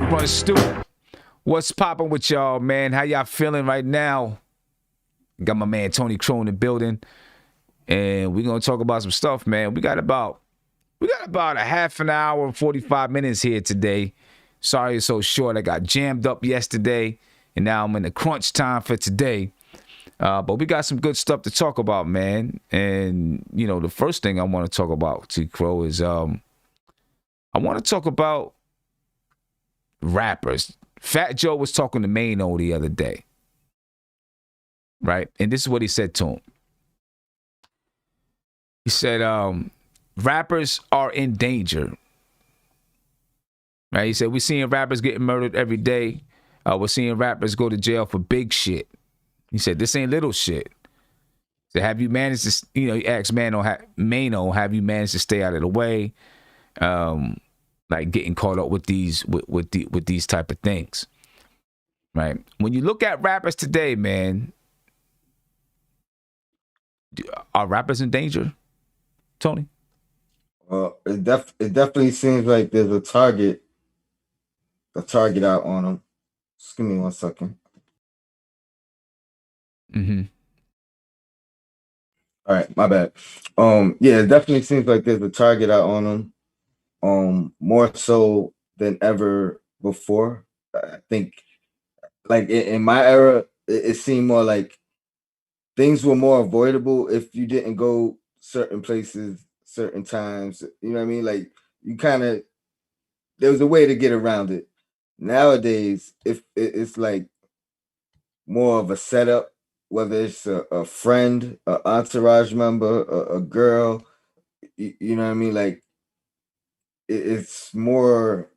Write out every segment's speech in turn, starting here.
Front Stoop. What's popping with y'all, man? How y'all feeling right now? Got my man Tony Crow in the building, and we're gonna talk about some stuff, man. We got about a half an hour and 45 minutes here today. Sorry it's so short. I got jammed up yesterday, and now I'm in the crunch time for today. But we got some good stuff to talk about, man. And you know, the first thing I want to talk about, T Crow, is I want to talk about rappers. Fat Joe was talking to Mano the other day, right? And this is what he said to him. He said, rappers are in danger. Right? He said, we're seeing rappers getting murdered every day. We're seeing rappers go to jail for big shit. He said, this ain't little shit. So have you managed to, he asked Mano, have you managed to stay out of the way? Like getting caught up with these type of things, right? When you look at rappers today, man, are rappers in danger, Tony? It definitely seems like there's a target out on them. Just give me 1 second. Mm-hmm. All right, my bad. Yeah, it definitely seems like there's a target out on them. More so than ever before. I think, like in my era, it seemed more like things were more avoidable if you didn't go certain places, certain times. You know what I mean? Like you kind of there was a way to get around it. Nowadays, if it's like more of a setup, whether it's a friend, an entourage member, a girl, you know what I mean? Like it's more,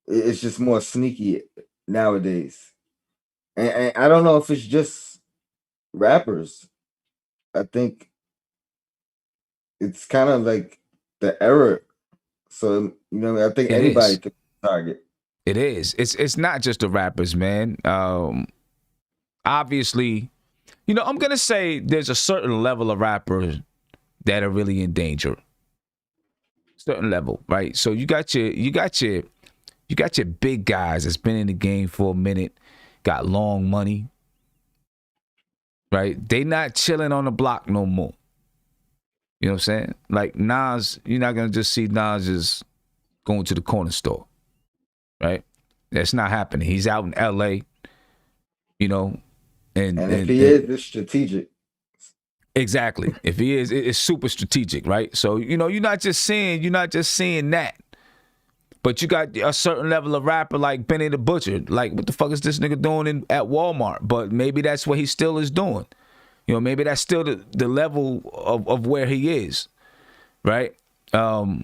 it's just more sneaky nowadays. And I don't know if it's just rappers. I think it's kind of like the era. So I think It anybody is. can target. It is. It's not just the rappers, man. Obviously, I'm gonna say there's a certain level of rappers that are really in danger. Certain level, right? So you got your big guys that's been in the game for a minute, got long money, right? They not chilling on the block no more. You know what I'm saying? Like Nas, you're not gonna just see Nas just going to the corner store, right? That's not happening. He's out in LA, you know, and And if and, he and is, it's strategic. exactly. If he is, it's super strategic, right? So you're not just seeing that. But you got a certain level of rapper like Benny the Butcher. Like, what the fuck is this nigga doing at Walmart? But maybe that's what he still is doing. Maybe that's still the level of where he is, right? Of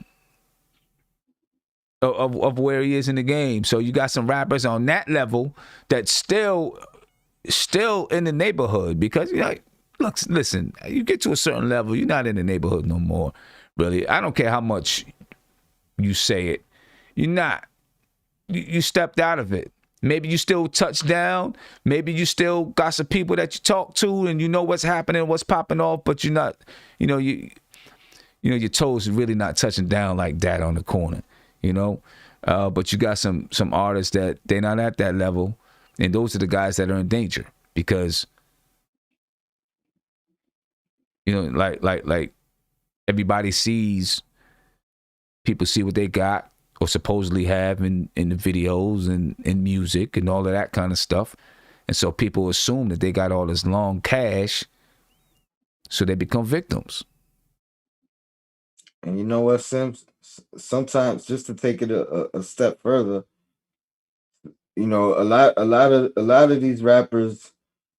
where he is in the game. So you got some rappers on that level that's still in the neighborhood because look, listen, you get to a certain level, you're not in the neighborhood no more, really. I don't care how much you say it. You're not. You stepped out of it. Maybe you still touch down. Maybe you still got some people that you talk to and you know what's happening, what's popping off, but you're not, your toes are really not touching down like that on the corner, But you got some artists that they're not at that level, and those are the guys that are in danger because, like everybody sees, people see what they got or supposedly have in the videos and in music and all of that kind of stuff. And so people assume that they got all this long cash, so they become victims. And you know what, Sims? Sometimes just to take it a step further, a lot of these rappers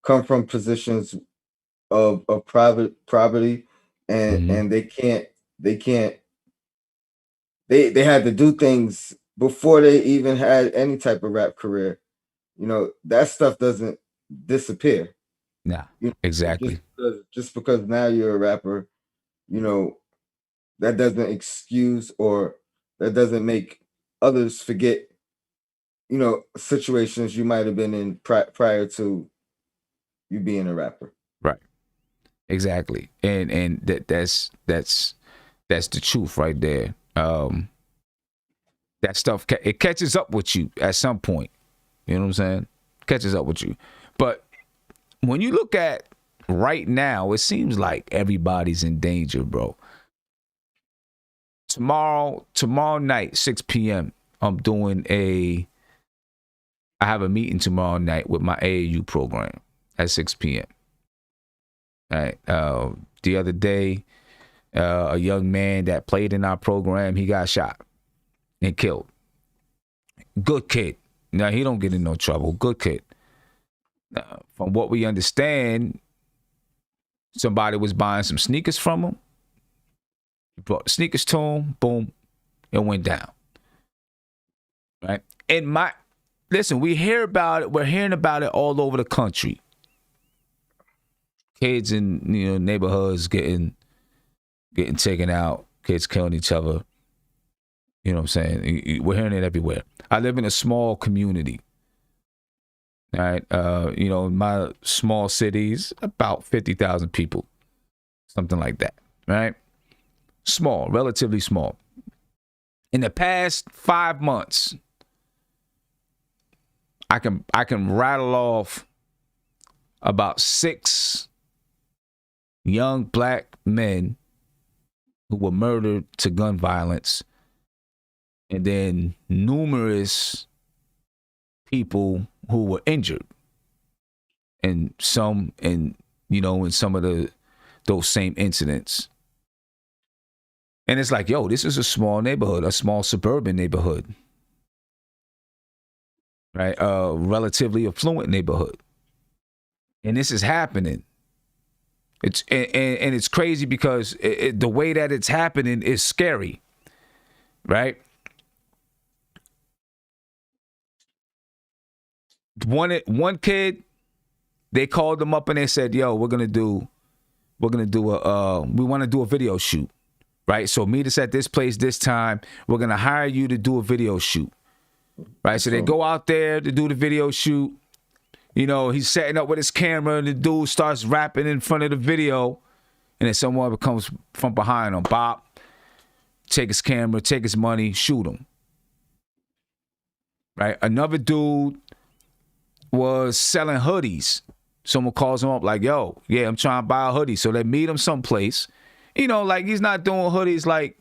come from positions of private property, and Mm-hmm. and they can't they had to do things before they even had any type of rap career. That stuff doesn't disappear. Yeah, You know, exactly. just because now you're a rapper, you know, that doesn't excuse or that doesn't make others forget, situations you might have been in prior to you being a rapper. Right. Exactly. And that's the truth right there. that stuff, it catches up with you at some point. You know what I'm saying? Catches up with you. But when you look at right now, it seems like everybody's in danger, bro. Tomorrow night, 6 p.m., I have a meeting tomorrow night with my AAU program at 6 p.m. All right. The other day, a young man that played in our program, he got shot and killed. Good kid. Now, he don't get in no trouble. Good kid. From what we understand, somebody was buying some sneakers from him. He brought the sneakers to him. Boom. It went down. Right? Listen, we hear about it. We're hearing about it all over the country. Kids in neighborhoods getting taken out. Kids killing each other. You know what I'm saying? We're hearing it everywhere. I live in a small community. All right. My small cities, about 50,000 people. Something like that. Right? Small, relatively small. In the past 5 months, I can rattle off about 6 young black men who were murdered to gun violence, and then numerous people who were injured, and some in some of those same incidents. And it's like, yo, this is a small neighborhood, a small suburban neighborhood, right? A relatively affluent neighborhood. And this is happening. And it's crazy because the way that it's happening is scary, right? One kid, they called them up and they said, yo, we want to do a video shoot. Right, so meet us at this place this time. We're gonna hire you to do a video shoot. Right, so they go out there to do the video shoot. He's setting up with his camera, and the dude starts rapping in front of the video, and then someone comes from behind him, bop, take his camera, take his money, shoot him. Right, another dude was selling hoodies. Someone calls him up like, yo, yeah, I'm trying to buy a hoodie. So they meet him someplace. Like he's not doing hoodies like,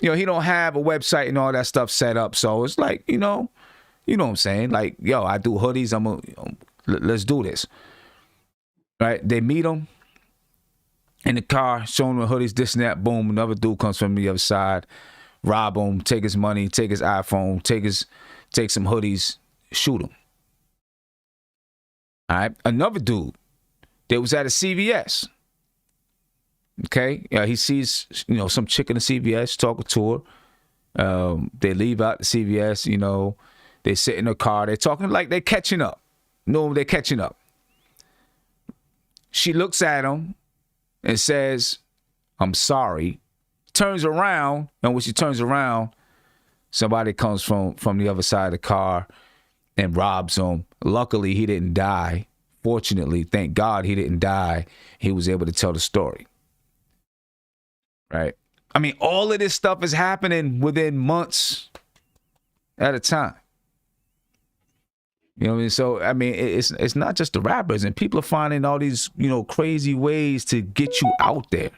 he don't have a website and all that stuff set up. So it's like, you know what I'm saying? Like, yo, I do hoodies. Let's do this. Right? They meet him in the car, showing him hoodies, this and that. Boom. Another dude comes from the other side, rob him, take his money, take his iPhone, take some hoodies, shoot him. All right. Another dude that was at a CVS. Okay, he sees some chick in the CVS talking to her. They leave out the CVS. They sit in the car. They're talking like they're catching up. No, they're catching up. She looks at him and says, "I'm sorry." Turns around, and when she turns around, somebody comes from the other side of the car and robs him. Luckily, he didn't die. Fortunately, thank God he didn't die. He was able to tell the story. Right. I mean, all of this stuff is happening within months at a time. You know what I mean? So, I mean, it's not just the rappers, and people are finding all these, crazy ways to get you out there.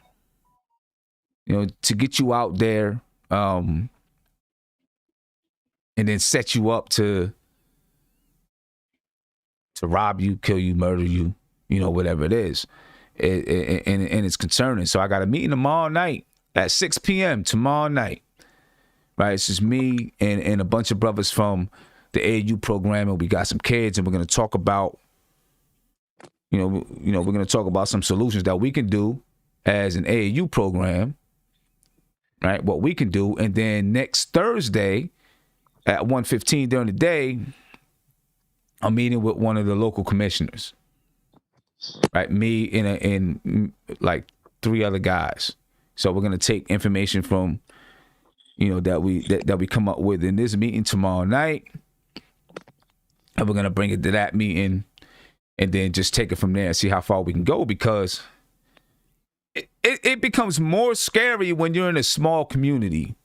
To get you out there, and then set you up to rob you, kill you, murder you, whatever it is. And it's concerning. So I got a meeting tomorrow night at 6 p.m. tomorrow night. Right? It's just me and a bunch of brothers from the AAU program, and we got some kids, and we're gonna talk about, we're gonna talk about some solutions that we can do as an AAU program. Right? What we can do, and then next Thursday at 1:15 during the day, I'm meeting with one of the local commissioners. Right, me and like 3 other guys. So we're gonna take information from, that we come up with in this meeting tomorrow night, and we're gonna bring it to that meeting, and then just take it from there and see how far we can go, because it becomes more scary when you're in a small community.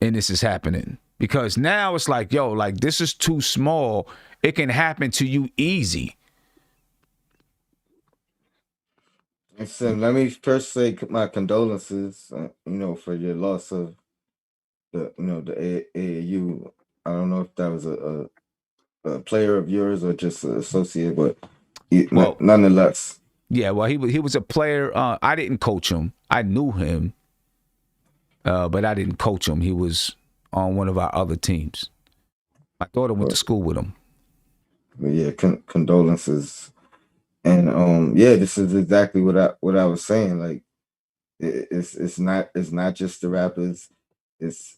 and this is happening. Because now it's like, yo, like this is too small. It can happen to you easy. And so let me first say my condolences, for your loss of the AAU. I don't know if that was a player of yours or just an associate, but Well, nonetheless. yeah, well, he was a player. I didn't coach him. I knew him, but I didn't coach him. He was on one of our other teams. My daughter went to But, school with him. but yeah, condolences. And yeah, this is exactly what I was saying. Like it's not just the rappers. It's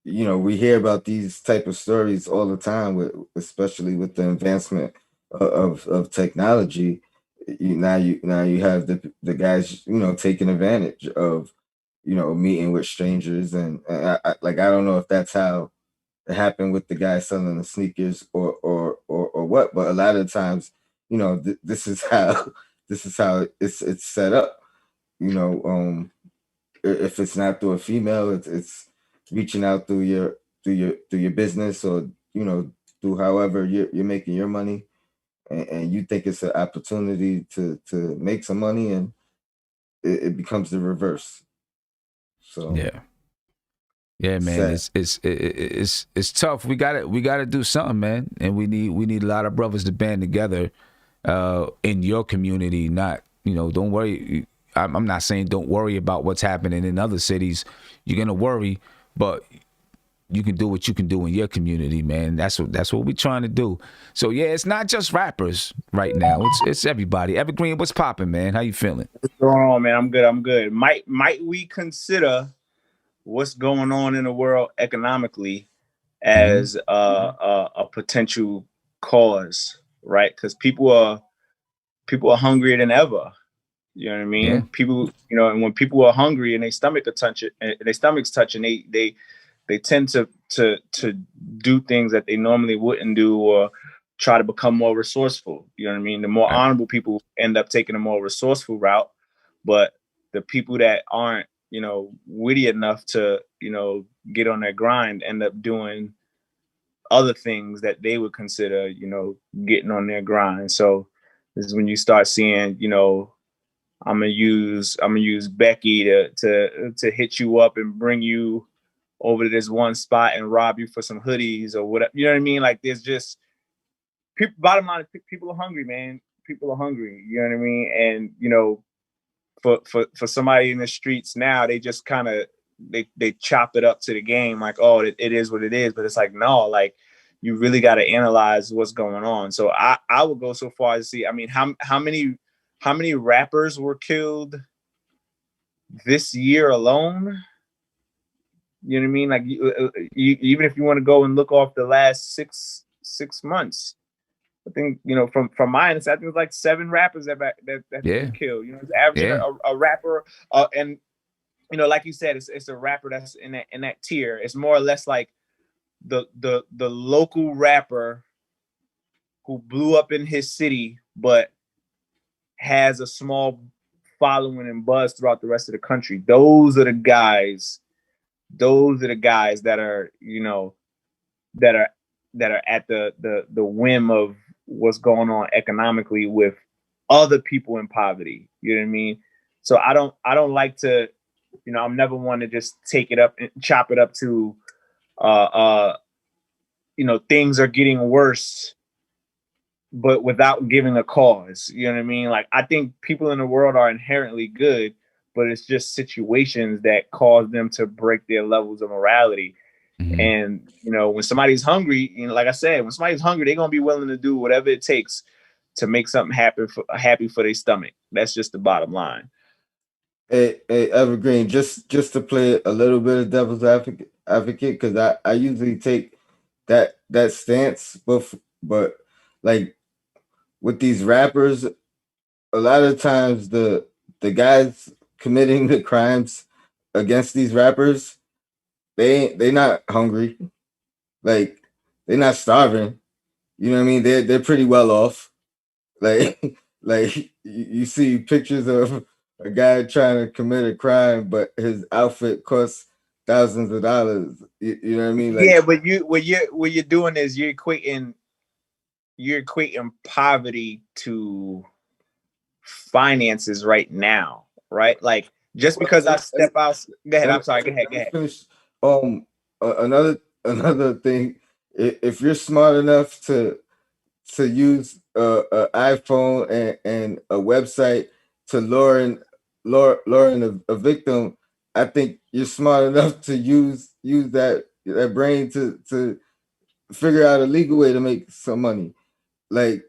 we hear about these type of stories all the time, especially with the advancement of technology. Now you have the guys taking advantage of meeting with strangers, and I don't know if that's how it happened with the guy selling the sneakers or what, but a lot of times this is how it's set up. you know um if it's not through a female, it's reaching out through your business, or through however you're making your money, and you think it's an opportunity to make some money, and it becomes the reverse. So Yeah. Yeah, man, sad. it's tough. We gotta do something, man, and we need a lot of brothers to band together in your community. Not don't worry. I'm not saying don't worry about what's happening in other cities. You're gonna worry, but you can do what you can do in your community, man. That's what we're trying to do. So yeah, it's not just rappers right now. It's everybody. Evergreen, what's popping, man? How you feeling? What's going on, man? I'm good. I'm good. Might we consider what's going on in the world economically Mm-hmm. as a potential cause, right? Because people are hungrier than ever. You know what I Yeah. mean? People, and when people are hungry and their stomachs touching, they tend to do things that they normally wouldn't do, or try to become more resourceful. You know what I mean? The more Right. honorable people end up taking a more resourceful route, but the people that aren't, witty enough to, get on their grind end up doing other things that they would consider, getting on their grind. So this is when you start seeing, I'm gonna use Becky to hit you up and bring you over to this one spot and rob you for some hoodies or whatever. You know what I mean? Like there's just people. Bottom line, people are hungry, man. People are hungry. You know what I mean? And for somebody in the streets now, they just kind of they chop it up to the game, like, oh, it is what it is. But it's like, no, like you really got to analyze what's going on. So I would go so far as to see. I mean, how many rappers were killed this year alone? You know what I mean? Like even if you want to go and look off the last six months, I think from my understanding, I think it was like 7 rappers that's Yeah. been killed. It's averaging Yeah. a rapper, and like you said, it's a rapper that's in that tier. It's more or less like the local rapper who blew up in his city, but has a small following and buzz throughout the rest of the country. Those are the guys. Those are the guys that are that are at the whim of what's going on economically with other people in poverty. You know what I mean? So I don't like to, I'm never one to just take it up and chop it up to uh uh things are getting worse, but without giving a cause. You know what I mean? Like I think people in the world are inherently good, but it's just situations that cause them to break their levels of morality. Mm-hmm. And when somebody's hungry, like I said, when somebody's hungry, they're gonna be willing to do whatever it takes to make something happy for their stomach. That's just the bottom line. Hey, Evergreen, just to play a little bit of devil's advocate, because I usually take that stance, but like with these rappers, a lot of times the guys committing the crimes against these rappers, they not hungry, like they're not starving. You know what I mean? They're pretty well off. Like like you see pictures of a guy trying to commit a crime, but his outfit costs thousands of dollars. You know what I mean? Like, yeah, but what you're doing is you're equating poverty to finances right now, right? Like just because I step out. Go ahead. I'm sorry. Go ahead. let me finish. Another thing. If you're smart enough to use a iPhone and a website to lure in a victim, I think you're smart enough to use that brain to figure out a legal way to make some money. Like,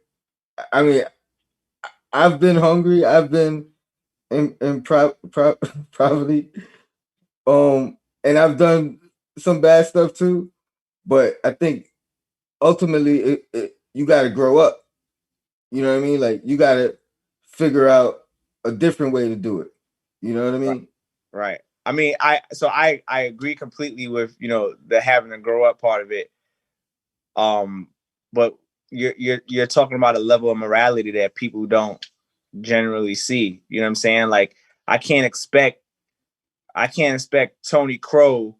I mean, I've been hungry. I've been in poverty. And I've done some bad stuff too. But I think ultimately, you got to grow up. You know what I mean? Like, you got to figure out a different way to do it. You know what I mean? Right. I mean, I agree completely with the having to grow up part of it. But you're talking about a level of morality that people don't generally see. You know what I'm saying? Like I can't expect Tony Crow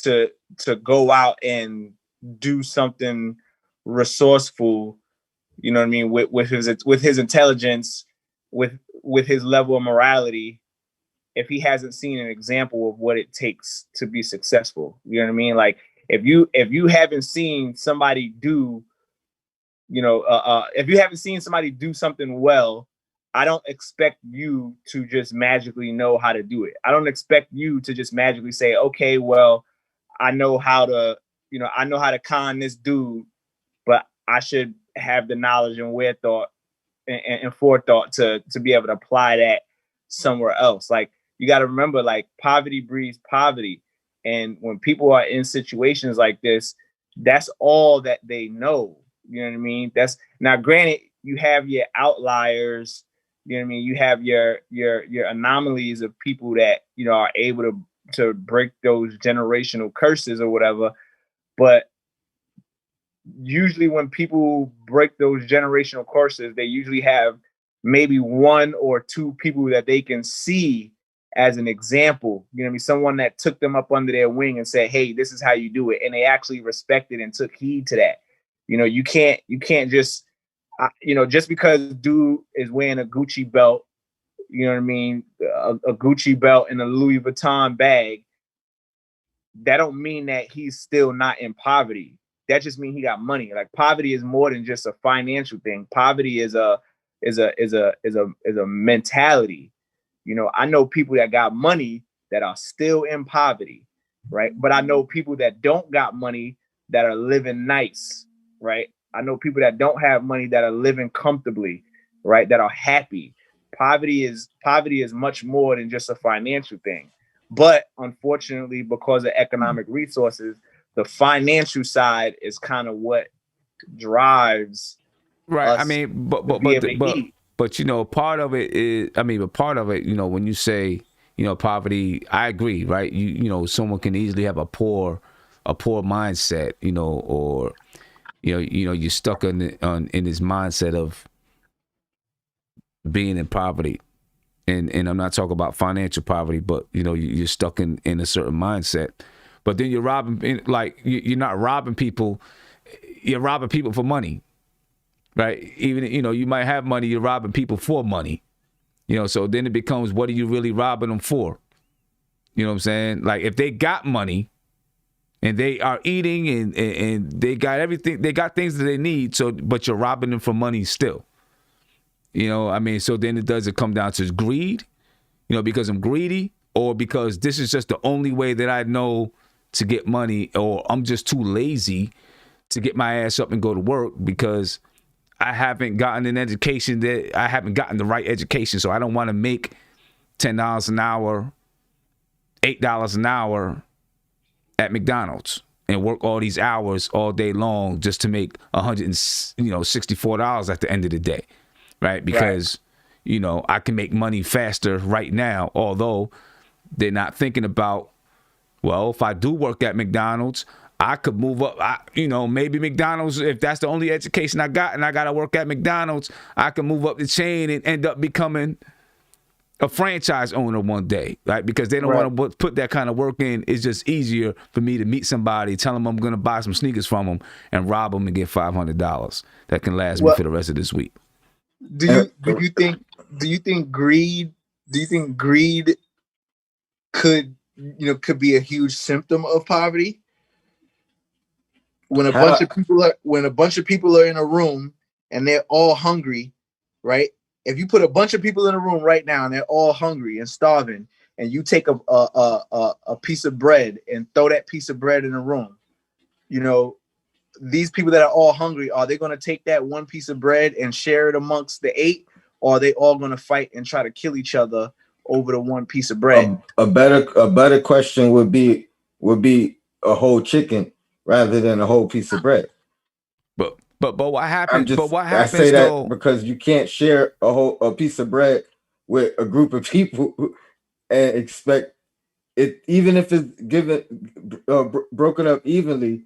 to go out and do something resourceful. You know what I mean? With his intelligence, with his level of morality, if he hasn't seen an example of what it takes to be successful. You know what I mean? Like if you haven't seen somebody do, if you haven't seen somebody do something well, I don't expect you to just magically know how to do it. I don't expect you to just magically say, okay, well, I know how to, I know how to con this dude, but I should have the knowledge and wherethought and forethought to be able to apply that somewhere else. Like you got to remember, like poverty breeds poverty, and when people are in situations like this, that's all that they know. You know what I mean? That's now granted, you have your outliers. You know what I mean? You have your anomalies of people that are able to break those generational curses or whatever. But usually when people break those generational curses, they usually have maybe one or two people that they can see as an example. You know what I mean? Someone that took them up under their wing and said, hey, this is how you do it. And they actually respected and took heed to that. You can't just, just because dude is wearing a Gucci belt, you know what I mean? A Gucci belt and a Louis Vuitton bag, that don't mean that he's still not in poverty. That just means he got money. Like poverty is more than just a financial thing. Poverty is a mentality. I know people that got money that are still in poverty, right? But I know people that don't got money that are living nice, right? I know people that don't have money that are living comfortably, right? That are happy. Poverty is much more than just a financial thing. But unfortunately, because of economic resources, the financial side is kind of what drives Right. I us mean, to be able to eat. but part of it is, I mean, but part of it, when you say, poverty, I agree, right? Someone can easily have a poor mindset, or you're stuck in this mindset of being in poverty. And I'm not talking about financial poverty, but you're stuck in a certain mindset. But then you're robbing, like you're not robbing people, you're robbing people for money, right? Even you might have money, you're robbing people for money, So then it becomes, what are you really robbing them for? You know what I'm saying? Like if they got money and they are eating and they got everything, they got things that they need, so but you're robbing them for money still. I mean, so then it come down to greed, because I'm greedy, or because this is just the only way that I know to get money, or I'm just too lazy to get my ass up and go to work because I haven't gotten an education, that I haven't gotten the right education. So I don't want to make $10 an hour, $8 an hour at McDonald's and work all these hours all day long just to make $164 at the end of the day. Right? Because, I can make money faster right now, although they're not thinking about, well, if I do work at McDonald's, I could move up. Maybe McDonald's, if that's the only education I got and I got to work at McDonald's, I can move up the chain and end up becoming a franchise owner one day, right? Because they don't want to put that kind of work in. It's just easier for me to meet somebody, tell them I'm going to buy some sneakers from them, and rob them and get $500 that can last me for the rest of this week. Do you think greed could be a huge symptom of poverty? When a bunch of people are in a room and they're all hungry, right? If you put a bunch of people in a room right now and they're all hungry and starving, and you take a piece of bread and throw that piece of bread in a room, these people that are all hungry, are they going to take that one piece of bread and share it amongst the 8, or are they all going to fight and try to kill each other over the one piece of bread? A better question would be a whole chicken rather than a whole piece of bread. But what happens? I say that because you can't share a piece of bread with a group of people and expect it, even if it's given broken up evenly,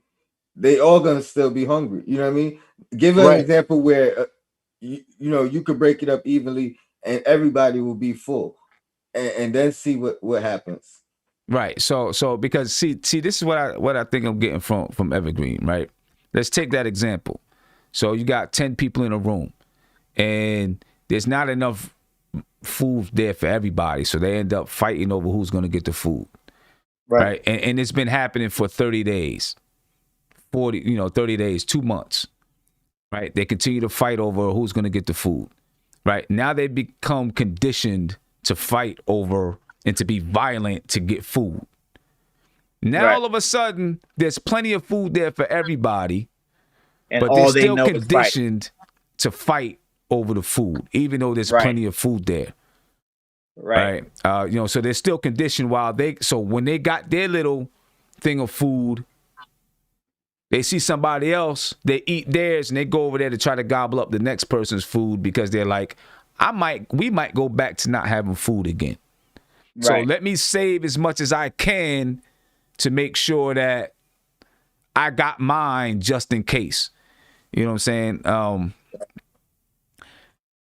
they all gonna still be hungry. You know what I mean? Give an example where you could break it up evenly and everybody will be full, and then see what happens. Right. So because see this is what I think I'm getting from Evergreen. Right. Let's take that example. So you got 10 people in a room, and there's not enough food there for everybody, so they end up fighting over who's going to get the food. Right. And it's been happening for 30 days, 30 days, 2 months. Right. They continue to fight over who's going to get the food. Right. Now they become conditioned to fight over and to be violent to get food. Now all of a sudden, there's plenty of food there for everybody, but they're still conditioned to fight over the food, even though there's plenty of food there. Right. So they're still conditioned so when they got their little thing of food, they see somebody else, they eat theirs, and they go over there to try to gobble up the next person's food because they're like, we might go back to not having food again. So let me save as much as I can to make sure that I got mine just in case. You know what I'm saying?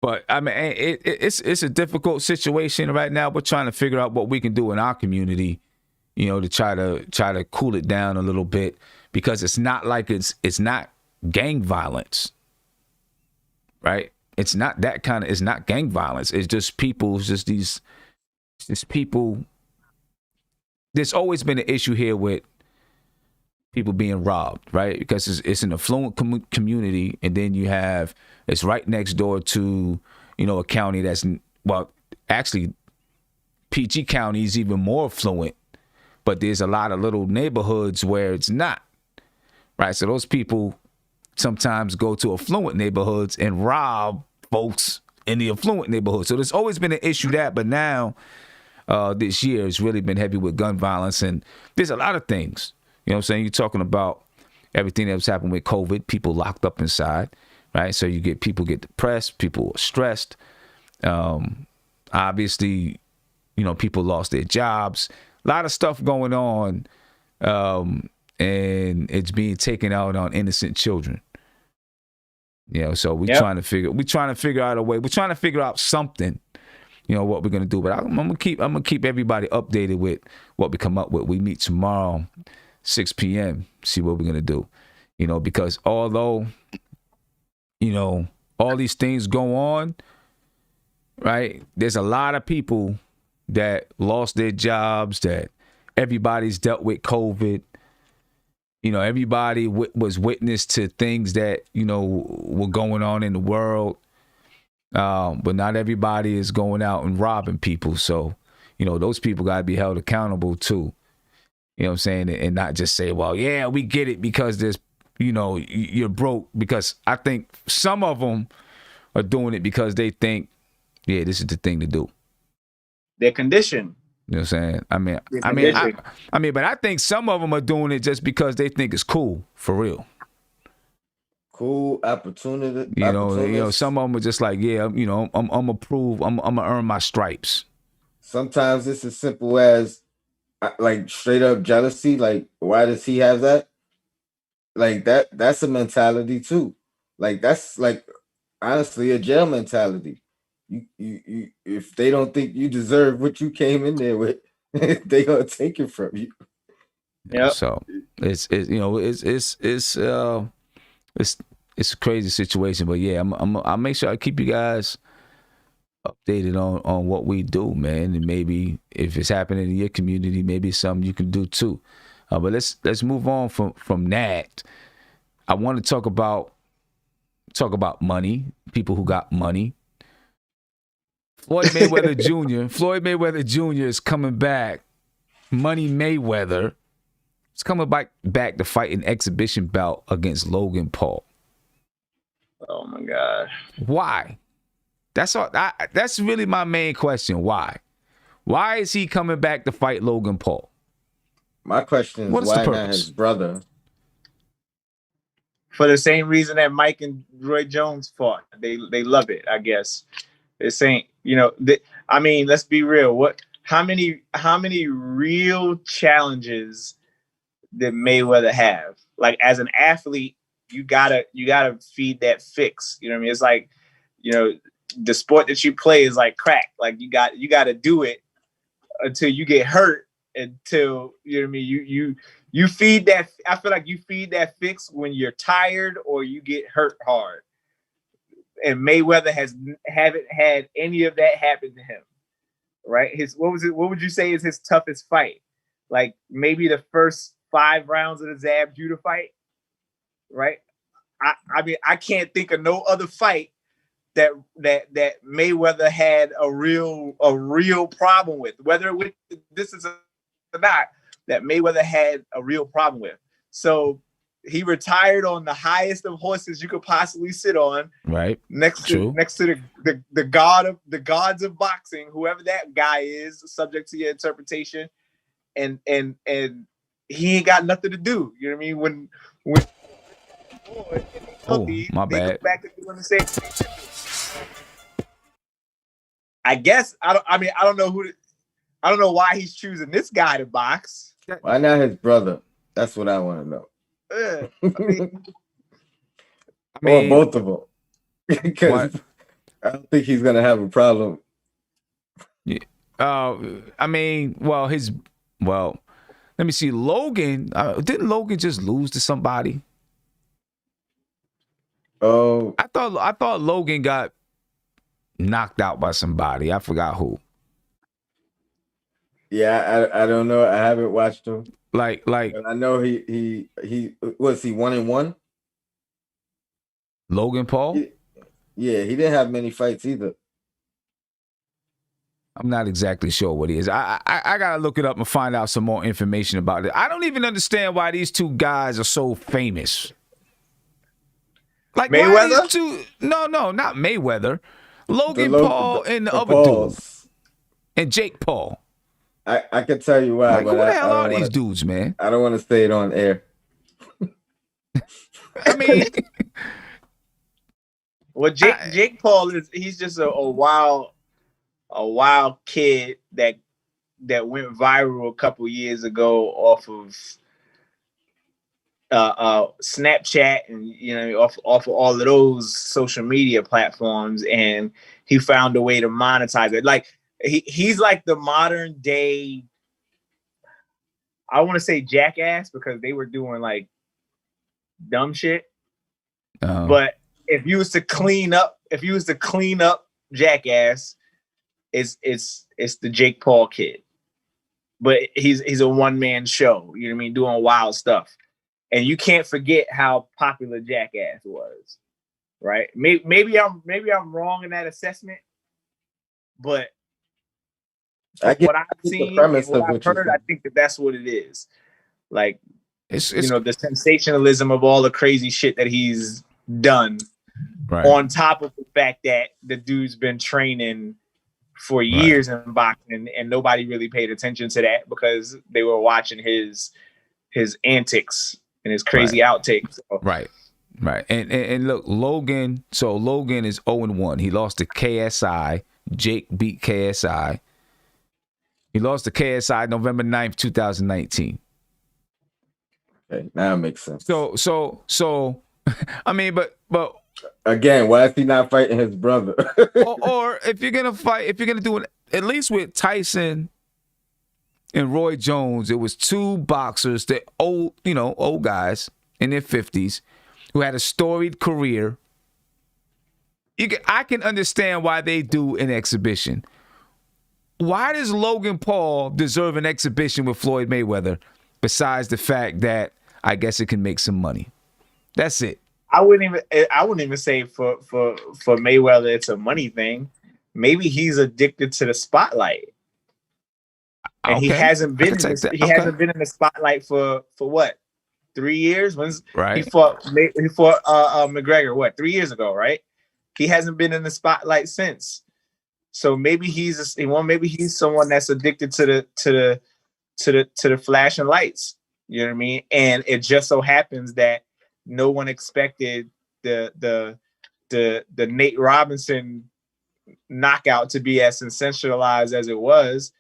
But I mean, it's a difficult situation right now. We're trying to figure out what we can do in our community, to try to cool it down a little bit, because it's not like it's not gang violence, right? It's not that kind of. It's not gang violence. It's just people. It's just these people. There's always been an issue here with people being robbed, right? Because it's an affluent community, and then it's right next door to, a county that's, actually, PG County is even more affluent, but there's a lot of little neighborhoods where it's not, right? So those people sometimes go to affluent neighborhoods and rob folks in the affluent neighborhoods. So there's always been an issue but now this year has really been heavy with gun violence, and there's a lot of things. You know what I'm saying? You're talking about everything that was happening with COVID, people locked up inside, right? So people get depressed, people are stressed. Obviously, people lost their jobs. A lot of stuff going on, and it's being taken out on innocent children. So we're trying to figure out a way. We're trying to figure out something, what we're gonna do. But I'm gonna keep everybody updated with what we come up with. We meet tomorrow, 6 p.m. See what we're gonna do. Because although, all these things go on, right? There's a lot of people that lost their jobs, that everybody's dealt with COVID. Everybody was witness to things that, were going on in the world. But not everybody is going out and robbing people. So, those people got to be held accountable too. You know what I'm saying? And not just say, well, yeah, we get it because there's, you're broke. Because I think some of them are doing it because they think, yeah, this is the thing to do. They're conditioned. You know what I'm saying? But I think some of them are doing it just because they think it's cool, for real. Cool opportunity. Some of them are just like, yeah, I'm gonna earn my stripes. Sometimes it's as simple as like straight up jealousy. Like, why does he have that? Like that's a mentality too. Like that's like honestly a jail mentality. if they don't think you deserve what you came in there with, they gonna take it from you. Yep. So it's a crazy situation, but yeah, I'll make sure I keep you guys updated on what we do, man, and maybe if it's happening in your community, maybe it's something you can do too. But let's move on from that. I want to talk about money, people who got money. Floyd Mayweather Jr. Floyd Mayweather Jr. is coming back. Money Mayweather is coming back to fight an exhibition bout against Logan Paul. Oh my God. Why? That's all. That's really my main question. Why? Why is he coming back to fight Logan Paul? My question is, What is the why not purpose? his brother? For the same reason that Mike and Roy Jones fought. They love it, I guess. This ain't, I mean, let's be real. How many real challenges did Mayweather have? Like, as an athlete, you gotta feed that fix. You know what I mean? It's like, the sport that you play is like crack. Like, you gotta do it until you get hurt, until, you know what I mean, you feed that. I feel like you feed that fix when you're tired or you get hurt hard. And Mayweather haven't had any of that happen to him, right? What would you say is his toughest fight? Like, maybe the first 5 rounds of the Zab Judah fight, right? I mean, I can't think of no other fight that Mayweather had a real problem with, whether with this is or not, that Mayweather had a real problem with. So he retired on the highest of horses you could possibly sit on, right? Next to the gods of boxing, whoever that guy is, subject to your interpretation, and he ain't got nothing to do. You know what I mean? When healthy, my they bad. go back to doing the same thing. I guess I don't know why he's choosing this guy to box. Why not his brother? That's what I want to know. I mean, or both of them, because I don't think he's gonna have a problem. Yeah. I mean, well, let me see. Logan, didn't Logan just lose to somebody? Oh, I thought Logan got knocked out by somebody. I forgot who. Yeah, I don't know. I haven't watched him. Like but I know he was he 1-1. Logan Paul. He didn't have many fights either. I'm not exactly sure what he is. I gotta look it up and find out some more information about it. I don't even understand why these two guys are so famous. Like, Mayweather? why these two? No, not Mayweather. Logan Paul and the other Pauls. dude. And Jake Paul. I can tell you why. Like, but who the hell are these wanna, dudes, man? I don't want to say it on air. I mean, well, Jake Paul he's just a wild kid that went viral a couple years ago off of Snapchat and off of all of those social media platforms, and he found a way to monetize it. Like, he's like the modern day, I want to say, Jackass, because they were doing like dumb shit. But if you was to clean up Jackass, it's the Jake Paul kid. But he's a one-man show, you know what I mean, doing wild stuff. And you can't forget how popular Jackass was, right? Maybe I'm wrong in that assessment, but what I've seen and what I've heard, I think that's what it is. Like, it's the sensationalism of all the crazy shit that he's done, right, on top of the fact that the dude's been training for years in boxing, and nobody really paid attention to that because they were watching his antics and his crazy outtakes. Right. And look, Logan. So Logan is 0-1. He lost to KSI. Jake beat KSI. He lost to KSI November 9th, 2019. Okay, now it makes sense. So I mean, but Again, why is he not fighting his brother? or if you're gonna fight, if you're gonna do it, at least with Tyson and Roy Jones, it was two boxers that old guys in their 50s who had a storied career. I can understand why they do an exhibition. Why does Logan Paul deserve an exhibition with Floyd Mayweather besides the fact that I guess it can make some money? That's it. I wouldn't even say for Mayweather it's a money thing. Maybe he's addicted to the spotlight. And he hasn't been in the spotlight for what? 3 years? He fought McGregor, what, 3 years ago, right? He hasn't been in the spotlight since. So maybe he's someone that's addicted to the flashing lights. You know what I mean? And it just so happens that no one expected the Nate Robinson knockout to be as sensationalized as it was.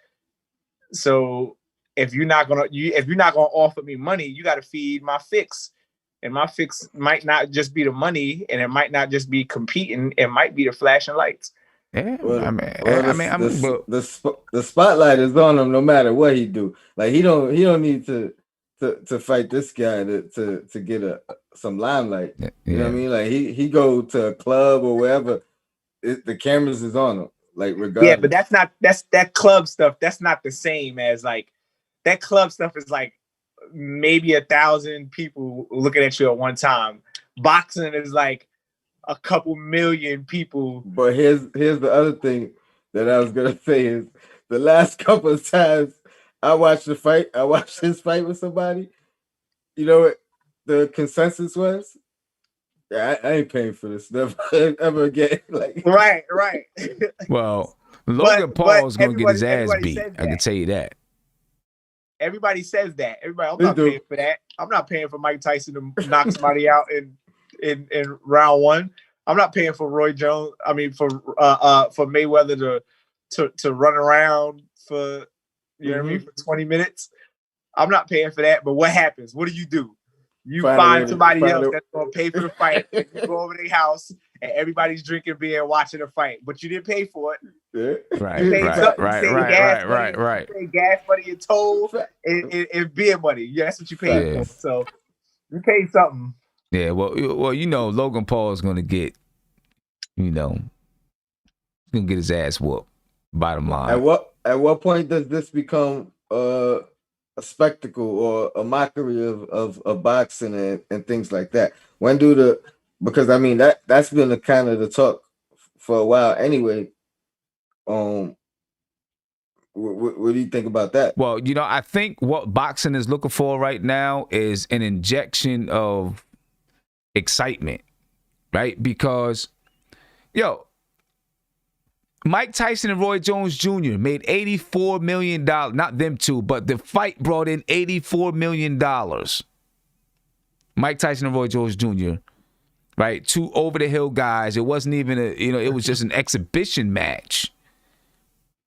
So if you're not gonna offer me money, you got to feed my fix. And my fix might not just be the money, and it might not just be competing. It might be the flashing lights. Yeah, the spotlight is on him no matter what he do. Like he don't need to fight this guy to get some limelight. Yeah. You know what I mean? Like he go to a club or wherever, the cameras is on him. Like regardless. Yeah, but that club stuff. That's not the same as like that club stuff is like maybe 1,000 people looking at you at one time. Boxing is like a couple million people. But here's the other thing that I was gonna say is the last couple of times I watched his fight with somebody. You know what the consensus was? Yeah, I ain't paying for this never ever again. Like right. Well, Logan Paul's gonna get his ass beat. I can tell you that. Everybody says that. I'm not paying for that. I'm not paying for Mike Tyson to knock somebody out in round one. I'm not paying for Roy Jones. I mean, for Mayweather to run around for you know what I mean for 20 minutes. I'm not paying for that. But what happens? What do? You find somebody else that's gonna pay for the fight. And you go over their house and everybody's drinking beer and watching the fight, but you didn't pay for it. Yeah. Right. You pay gas money and toll and beer money. Yeah, that's what you pay for. So you pay something. Yeah, well, Logan Paul is gonna get, he's gonna get his ass whooped. Bottom line. At what point does this become a spectacle or a mockery of boxing and things like that? Because I mean that's been the kind of the talk for a while anyway. What do you think about that? Well, I think what boxing is looking for right now is an injection of excitement, right? Because Mike Tyson and Roy Jones Jr. made $84 million. Not them two, but the fight brought in $84 million. Mike Tyson and Roy Jones Jr., right? Two over-the-hill guys. It wasn't even it was just an exhibition match.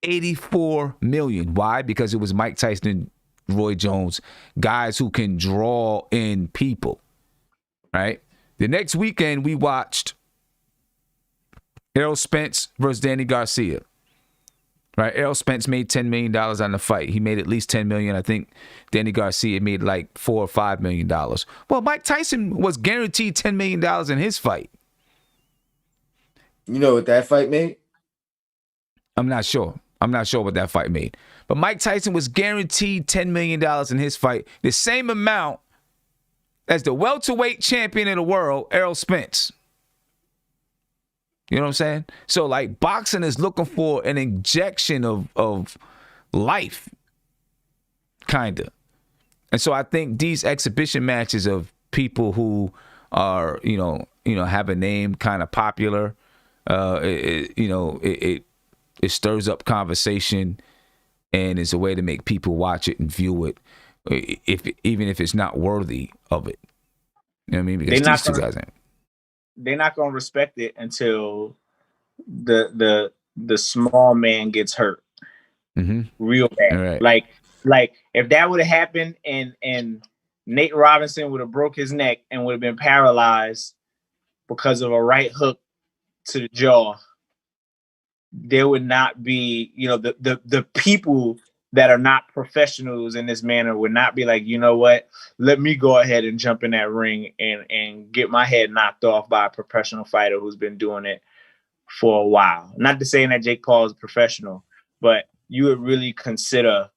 $84 million. Why? Because it was Mike Tyson and Roy Jones, guys who can draw in people, right? The next weekend, we watched Errol Spence versus Danny Garcia. Right? Errol Spence made $10 million on the fight. He made at least $10 million. I think Danny Garcia made like $4 or $5 million. Well, Mike Tyson was guaranteed $10 million in his fight. You know what that fight made? I'm not sure what that fight made. But Mike Tyson was guaranteed $10 million in his fight. The same amount as the welterweight champion of the world, Errol Spence. You know what I'm saying? So, like, boxing is looking for an injection of life, kind of. And so I think these exhibition matches of people who are, have a name kind of popular, it stirs up conversation and it's a way to make people watch it and view it, even if it's not worthy of it. You know what I mean? Because these two guys ain't. They're not gonna respect it until the small man gets hurt real bad. Right. Like if that would have happened and Nate Robinson would have broke his neck and would have been paralyzed because of a right hook to the jaw, there would not be, the people that are not professionals in this manner would not be like, you know what, let me go ahead and jump in that ring and get my head knocked off by a professional fighter who's been doing it for a while. Not to say that Jake Paul is a professional, but you would really consider,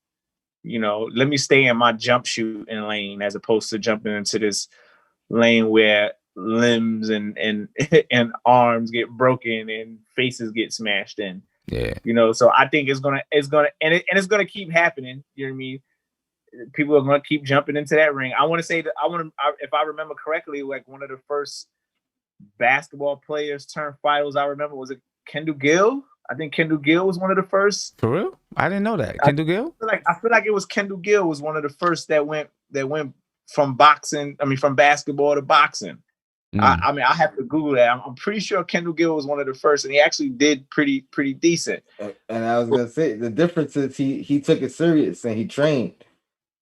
let me stay in my jump shooting lane as opposed to jumping into this lane where limbs and and arms get broken and faces get smashed in. Yeah. So I think it's gonna it's gonna keep happening. You know what I mean? People are gonna keep jumping into that ring. I want to say that if I remember correctly, like one of the first basketball players turned fighters I remember, was it Kendall Gill? I think Kendall Gill was one of the first. For real? I didn't know that. Kendall Gill? I feel like it was Kendall Gill was one of the first that went from basketball to boxing. I mean, I have to Google that. I'm pretty sure Kendall Gill was one of the first, and he actually did pretty decent. And I was gonna say the difference is he took it serious and he trained.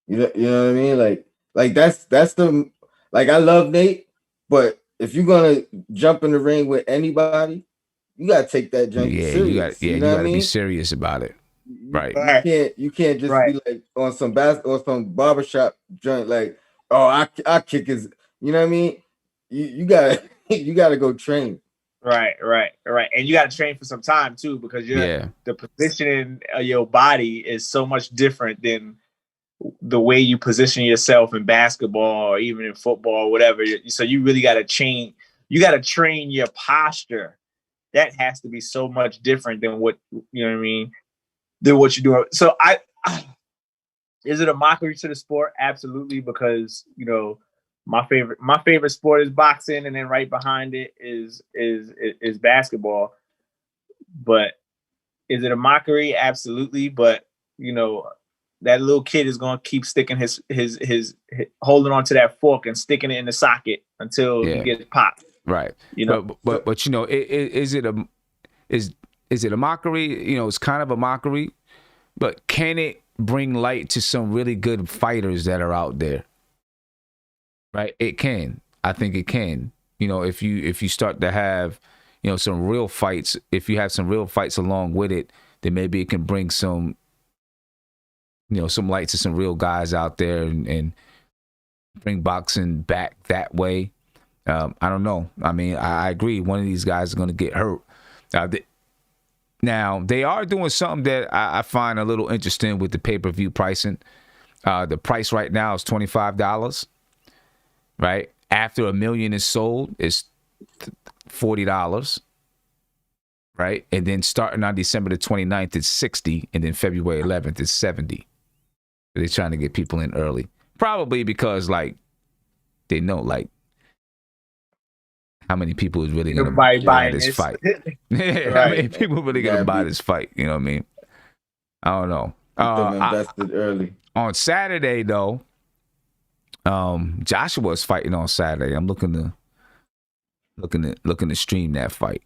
You know what I mean? Like that's the like I love Nate, but if you're gonna jump in the ring with anybody, you gotta take that jump serious. You gotta be serious about it. Right. You can't just be like on some barbershop joint like, oh, I kick his, you know what I mean? You gotta go train. Right. And you gotta train for some time too, because the positioning of your body is so much different than the way you position yourself in basketball or even in football or whatever. So you really gotta train. You gotta train your posture. That has to be so much different than what you know what I mean, than what you're doing. So is it a mockery to the sport? Absolutely, because my favorite sport is boxing, and then right behind it is basketball. But is it a mockery? Absolutely. But that little kid is gonna keep sticking his holding on to that fork and sticking it in the socket until he gets popped. Right. But is it a mockery? It's kind of a mockery, but can it bring light to some really good fighters that are out there? Right. It can. I think it can. If you start to have, some real fights, if you have some real fights along with it, then maybe it can bring some, some light to some real guys out there and bring boxing back that way. I don't know. I mean, I agree. One of these guys is going to get hurt. Now, they are doing something that I find a little interesting with the pay-per-view pricing. The price right now is $25. Right? After 1 million is sold, it's $40. Right? And then starting on December the 29th, it's $60. And then February 11th, it's $70. They're trying to get people in early. Probably because, they know, how many people is really going to buy this fight? How many people really going to buy this fight? You know what I mean? I don't know. Invested early. On Saturday, though, Joshua's fighting on Saturday. I'm looking to stream that fight.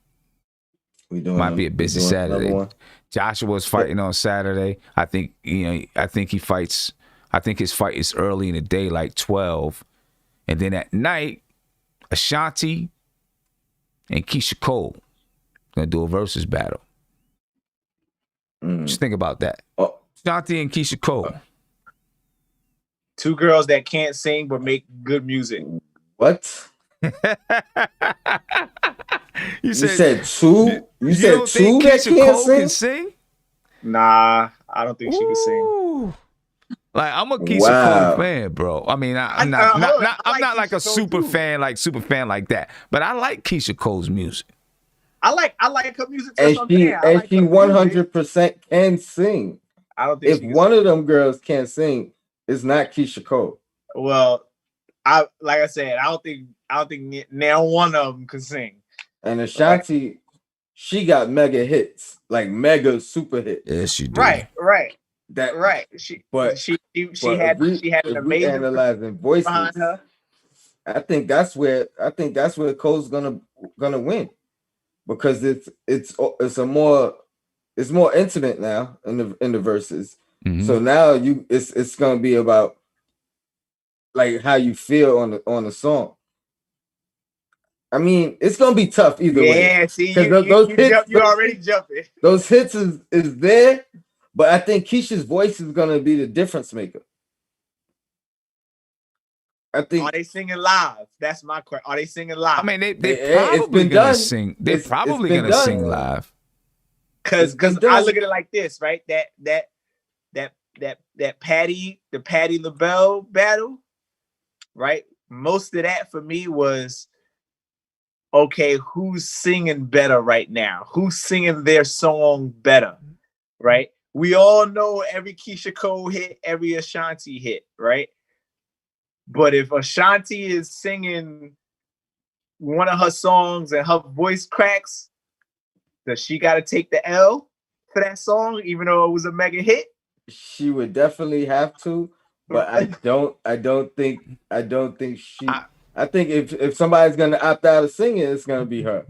Might be a busy Saturday. Joshua's fighting on Saturday. I think he fights. I think his fight is early in the day, like 12, and then at night, Ashanti and Keyshia Cole gonna do a versus battle. Just think about that. Ashanti and Keyshia Cole. Two girls that can't sing but make good music. What? You said two? You said two that can't sing? Nah, I don't think she can sing. I'm a Keyshia Cole fan, bro. I mean, I'm not like a super fan like that, but I like Keyshia Cole's music. I like her music. And she 100% can sing. I don't think if one of them girls can't sing, it's not Keyshia Cole. Well, I don't think now one of them can sing. And Ashanti, she got mega hits, like mega super hits. Yes, she did. Right. She had an amazing analyzing voices behind her. I think that's where Cole's gonna win, because it's more intimate now in the verses. Mm-hmm. So now it's gonna be about like how you feel on the song. I mean, it's gonna be tough either way. Yeah, see, Those hits, you already jumping. Those hits is there, but I think Keyshia's voice is gonna be the difference maker. I think. Are they singing live? That's my question. Are they singing live? I mean, they're probably gonna sing. They're probably gonna sing live. Because I look at it like this, right? That Patti LaBelle battle, right? Most of that for me was, okay, who's singing better right now? Who's singing their song better, right? We all know every Keyshia Cole hit, every Ashanti hit, right? But if Ashanti is singing one of her songs and her voice cracks, does she got to take the L for that song, even though it was a mega hit? She would definitely have to, but I don't think she. I think if somebody's gonna opt out of singing, it's gonna be her.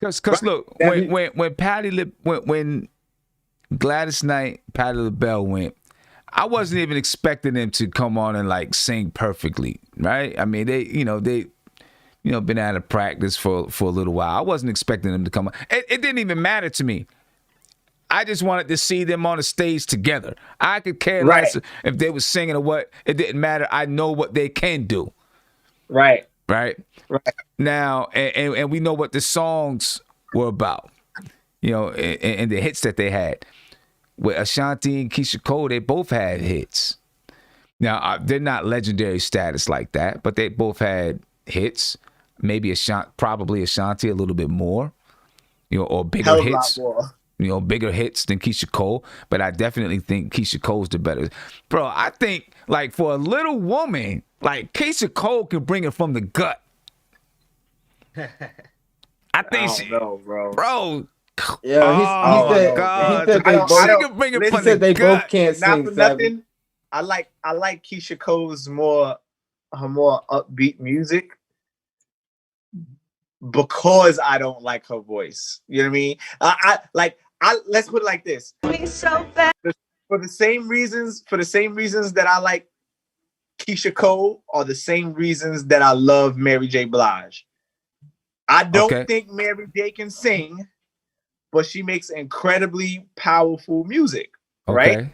Because look, when Gladys Knight, Patti LaBelle went, I wasn't even expecting them to come on and like sing perfectly, right? I mean, they been out of practice for a little while. I wasn't expecting them to come on. It didn't even matter to me. I just wanted to see them on the stage together. I could care less if they were singing or what. It didn't matter. I know what they can do. Right. Now, and we know what the songs were about, and the hits that they had. With Ashanti and Keyshia Cole, they both had hits. Now, they're not legendary status like that, but they both had hits. Maybe probably Ashanti a little bit more, or bigger hits. Bigger hits than Keyshia Cole, but I definitely think Keyshia Cole's the better. Bro, I think, like, for a little woman, like, Keyshia Cole can bring it from the gut. I think she... know, bro. Yeah, he said they both can't sing. For nothing, I like Keyshia Cole's her more upbeat music because I don't like her voice. You know what I mean? Let's put it like this. For the same reasons that I like Keyshia Cole are the same reasons that I love Mary J. Blige. I don't think Mary J. can sing, but she makes incredibly powerful music, right?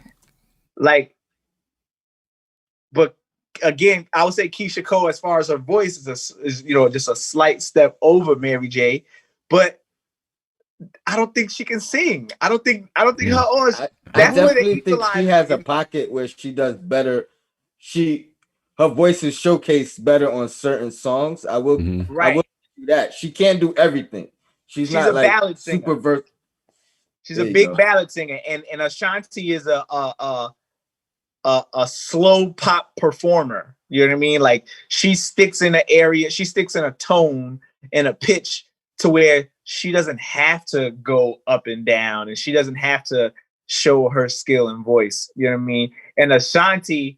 But again, I would say Keyshia Cole, as far as her voice, is just a slight step over Mary J. But I don't think she can sing. I don't think her own. I definitely think she has a pocket where she does better. Her voice is showcased better on certain songs. I will do that. She can't do everything. She's not a like ballad super singer. She's a big ballad singer, and Ashanti is a slow pop performer. You know what I mean? Like, she sticks in an area, she sticks in a tone and a pitch to where she doesn't have to go up and down, and she doesn't have to show her skill and voice. You know what I mean? And Ashanti,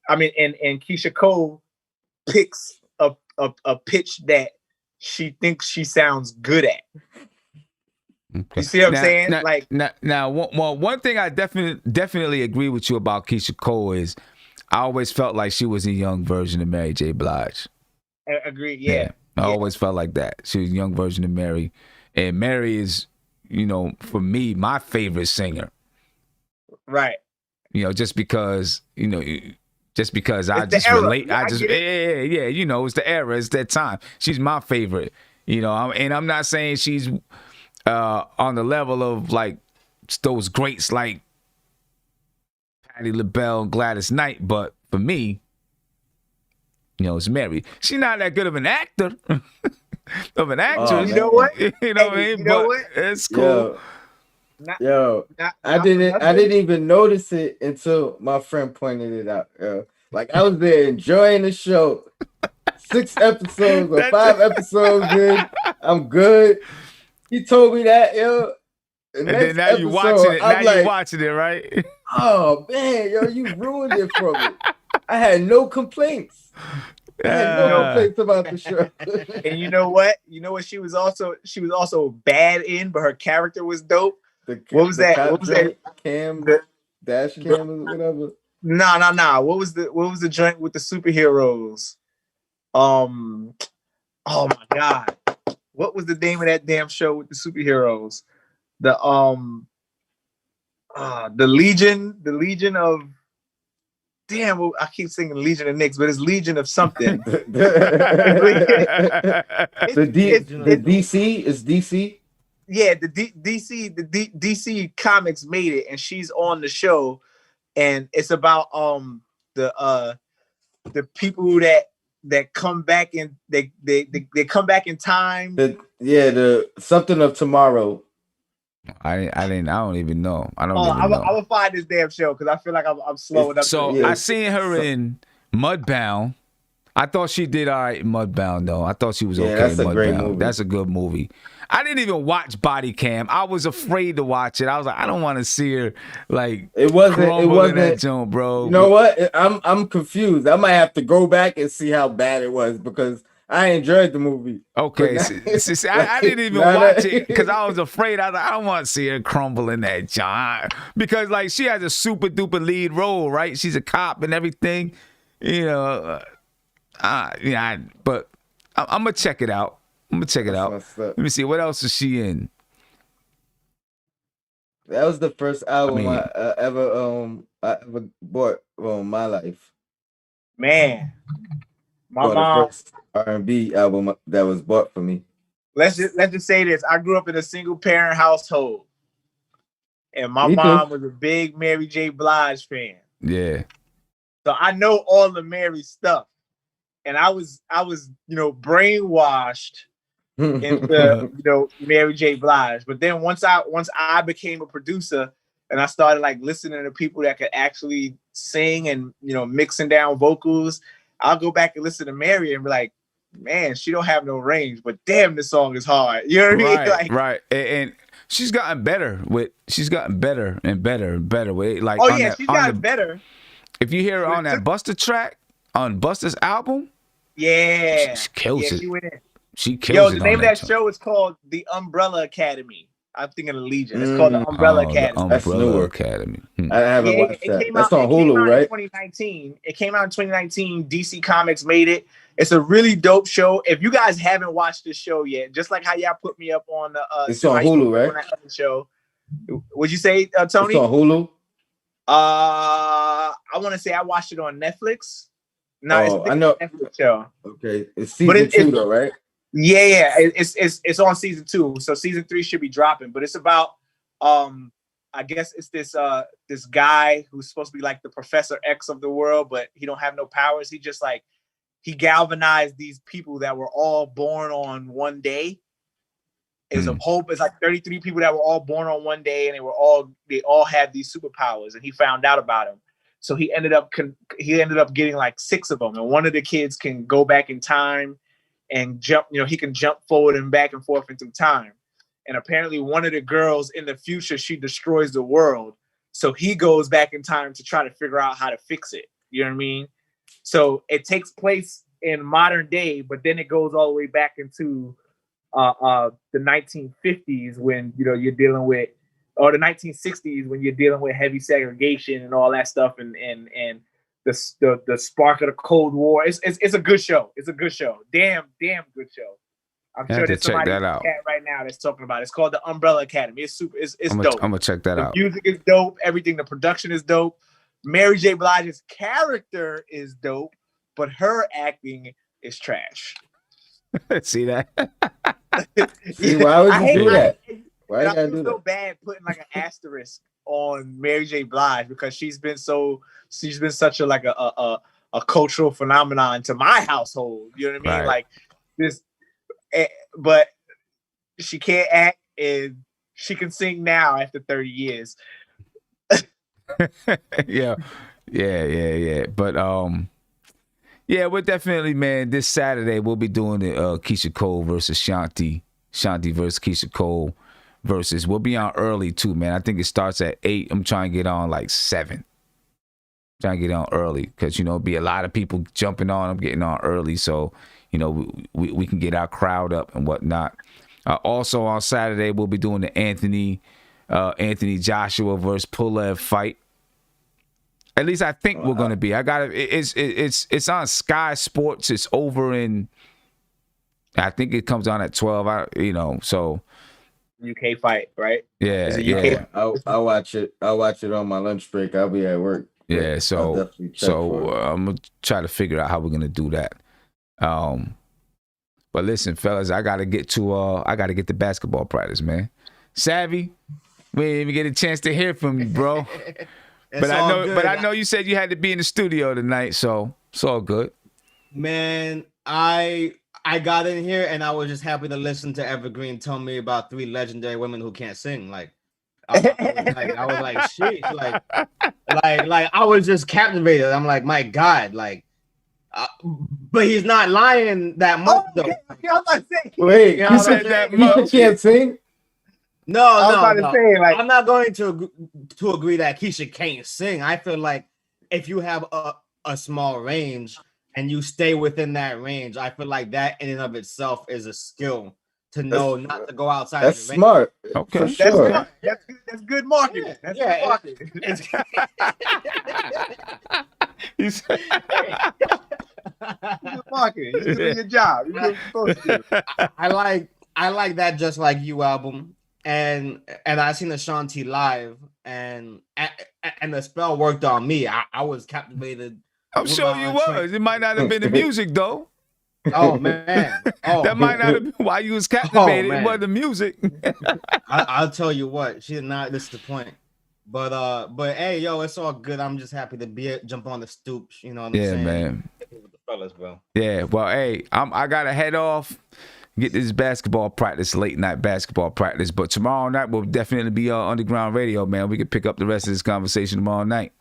and Keyshia Cole picks a pitch that she thinks she sounds good at. Okay. You see what I'm saying? One thing I definitely agree with you about Keyshia Cole is I always felt like she was a young version of Mary J. Blige. Agreed. Yeah. I always felt like that. She was a young version of Mary. And Mary is, for me, my favorite singer. Right. Just because I just relate. It's the era. It's that time. She's my favorite. And I'm not saying she's on the level of like those greats like Patti LaBelle and Gladys Knight, but for me, it's Mary. She's not that good of an actor, of an actress. You know what? You know what I mean? But it's cool. I didn't even notice it until my friend pointed it out. Like, I was there enjoying the show. 6 episodes or 5 episodes in, I'm good. He told me that, And then now you watching it. Now you watching it, right? Oh man, you ruined it for me. I had no complaints. About the show. And you know what? She was also bad in, but her character was dope. What was that? Dash Cam or whatever. No. What was the joint with the superheroes? Oh my God. What was the name of that damn show with the superheroes? The Legion of damn, well, I keep singing Legion of Knicks, but it's Legion of something. It's, the DC is DC. Yeah, the DC Comics made it, and she's on the show, and it's about the people that come back in they come back in time. The something of tomorrow. I don't even know. I don't I even know. will find this damn show because I feel like I'm slowing up. So I seen her in Mudbound. I thought she did all right in Mudbound, though. I thought she was okay in Mudbound. Great movie. That's a good movie. I didn't even watch Body Cam. I was afraid to watch it. I was like, I don't want to see her like it wasn't that joint, bro. You know what? I'm confused. I might have to go back and see how bad it was because I enjoyed the movie. Okay, I didn't even watch it because I was afraid. I was like, I don't want to see her crumble in that joint because like she has a super duper lead role, right? She's a cop and everything, you know. But I'm gonna check it out. Let me see what else is she in. That was the first album I ever bought in my life. Man, my mom. The first R&B album that was bought for me. Let's just say this: I grew up in a single parent household, and my mom was a big Mary J. Blige fan. Yeah. So I know all the Mary stuff. And I was, brainwashed into, Mary J. Blige. But then once I became a producer and I started like listening to people that could actually sing and, mixing down vocals, I'll go back and listen to Mary and be like, man, she don't have no range, but damn, this song is hard. You know what I mean? Like, right. And she's gotten better and better with like. Oh yeah, she's gotten better. If you hear her on that Busta track on Busta's album. Yeah, she kills it. She kills it. Yo, the name of that show is called The Umbrella Academy. I'm thinking of Legion. It's called The Umbrella Academy. The Umbrella Academy. I haven't watched that. That's on Hulu, right? 2019. It came out in 2019. DC Comics made it. It's a really dope show. If you guys haven't watched this show yet, just like how y'all put me up on the it's on Hulu, right? On that other show. Would you say, Tony? It's on Hulu. I want to say I watched it on Netflix. No, I know. Netflix show. Okay, it's season 2 though, right? Yeah. It's on season 2, so season 3 should be dropping. But it's about I guess it's this guy who's supposed to be like the Professor X of the world, but he don't have no powers. He just like he galvanized these people that were all born on one day. It's a hope. It's like 33 people that were all born on one day, and they all had these superpowers, and he found out about them. So he ended up getting like 6 of them, and one of the kids can go back in time and jump. He can jump forward and back and forth into time. And apparently, one of the girls in the future, she destroys the world. So he goes back in time to try to figure out how to fix it. You know what I mean? So it takes place in modern day, but then it goes all the way back into the 1950s when you're dealing with. Or the 1960s when you're dealing with heavy segregation and all that stuff, and the spark of the Cold War. It's a good show. It's a good show. Damn good show. I'm sure there's somebody in the chat right now that's talking about it. It's called The Umbrella Academy. It's super. It's dope. I'm gonna check that out. The music is dope. Everything. The production is dope. Mary J. Blige's character is dope, but her acting is trash. See that? See, why would you do that? Why I feel so bad putting like an asterisk on Mary J. Blige because she's been such a cultural phenomenon to my household. You know what I mean? Right. Like this, but she can't act and she can sing now after 30 years. Yeah. But we're definitely, man. This Saturday we'll be doing the Keyshia Cole versus Ashanti versus Keyshia Cole. Versus, we'll be on early too, man. I think it starts at 8. I'm trying to get on like 7. Trying to get on early because be a lot of people jumping on. I'm getting on early, so we can get our crowd up and whatnot. Also on Saturday we'll be doing the Anthony Joshua versus Pulev fight. At least I think we're gonna be. It's on Sky Sports. It's over in I think it comes on at 12. So UK fight, right? yeah, Is it yeah. UK? I'll watch it. I'll watch it on my lunch break. I'll be at work. but Yeah, I'll so definitely check for it. I'm gonna try to figure out how we're gonna do that. But listen, fellas, I gotta get to basketball practice, man. Savvy, we didn't even get a chance to hear from you, bro. It's all good. I know you said you had to be in the studio tonight, so it's all good. Man, I got in here and I was just happy to listen to Evergreen tell me about 3 legendary women who can't sing. Like, I was like, sheesh, like I was just captivated. I'm like, my God, like, but he's not lying that much though. Wait, You know you what said I'm that saying? you can't sing? No, I was about to say, like, I'm not going to agree that Keyshia can't sing. I feel like if you have a small range and you stay within that range, I feel like that in and of itself is a skill to know not to go outside. That's of the range. smart. Okay. For that's sure. smart. That's good marketing. Yeah, That's yeah, good marketing. You said- Good marketing. You're doing your job. You're doing what you're supposed to do. I like that Just Like You album, and I seen Ashanti live, and the spell worked on me. I was captivated. I'm with sure my you own was. train. It might not have been the music though. Oh man, That might not have been why you was captivated. It man. was the music. I'll tell you what, she did not disappoint. But hey, yo, it's all good. I'm just happy to jump on the stoop. You know what I'm Yeah, saying? man. With the fellas, bro. Yeah, well, hey, I gotta head off, get this basketball practice, late night basketball practice. But tomorrow night will definitely be Underground Radio, man. We can pick up the rest of this conversation tomorrow night.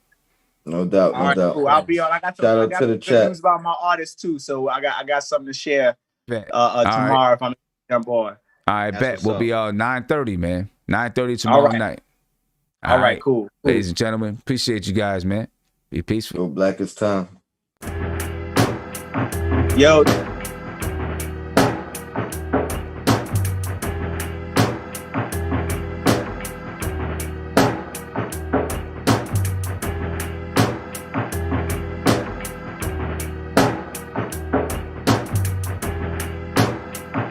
No doubt. All No right, doubt. cool. I'll be on. I got Shout out I got to the good chat. news about my artist too. So I got something to share Bet. tomorrow if I'm jump on. I That's bet what's we'll up. be 9:30, man. 9:30 tomorrow right. night. All right, cool. Ladies and gentlemen, appreciate you guys, man. Be peaceful. Go Black is time. Yo.